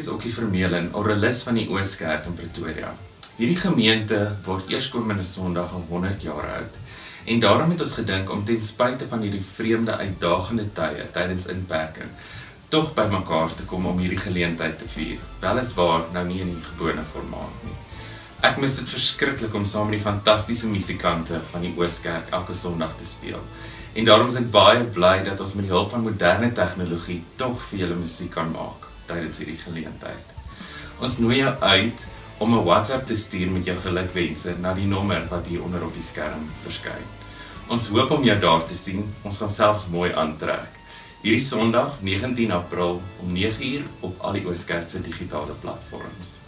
is Okkie Vermeulen, oralis van die Ooskerk in Pretoria. Hierdie gemeente word eerskomende Sondag al 100 jaar oud. En daarom het ons gedink om ten spyte van hierdie vreemde uitdagende tye tydens inperking, tog by mekaar te kom om hierdie geleentheid te vier. Weliswaar nou nie in die gewone formaat nie. Ek mis dit verskriklik om saam met die fantastiese musikante van die Ooskerk elke Sondag te speel. En daarom is ek baie bly dat ons met die hulp van moderne tegnologie tog vir julle musiek kan maak tydens hierdie geleentheid. Ons nooi jou uit om 'n WhatsApp te stuur met jou gelukwense na die nommer wat hier onder op die skerm verskyn. Ons hoop om jou daar te sien, ons gaan selfs mooi aantrek. Hierdie Sondag, 19 April om 9 uur op al die Ooskerk se digitale platforms.